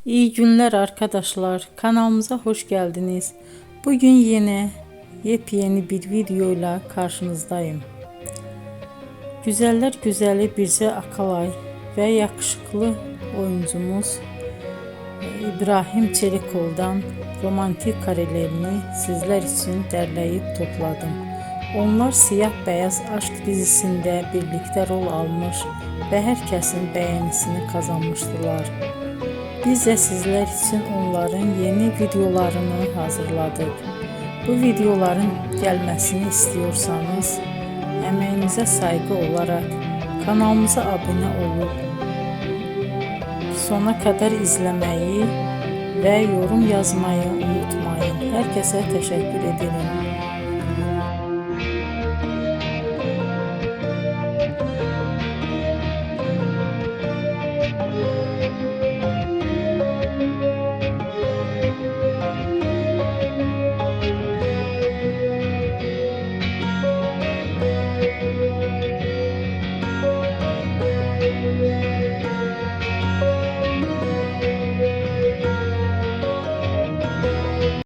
İyi günler arkadaşlar. Kanalımıza hoş geldiniz. Bugün yine yepyeni bir videoyla karşınızdayım. Güzeller güzeli Bircə Akalay ve yakışıklı oyuncumuz İbrahim Çelikov'dan romantik karelerini sizler için derleyip topladım. Onlar Siyah Beyaz Aşk dizisinde birlikte rol almış ve herkesin beğenisini kazanmıştılar. Biz de sizler için onların yeni videolarını hazırladık. Bu videoların gelmesini istiyorsanız emeğinize saygı olarak kanalımıza abone olup sona kadar izlemeyi ve yorum yazmayı unutmayın. Herkese teşekkür ederim.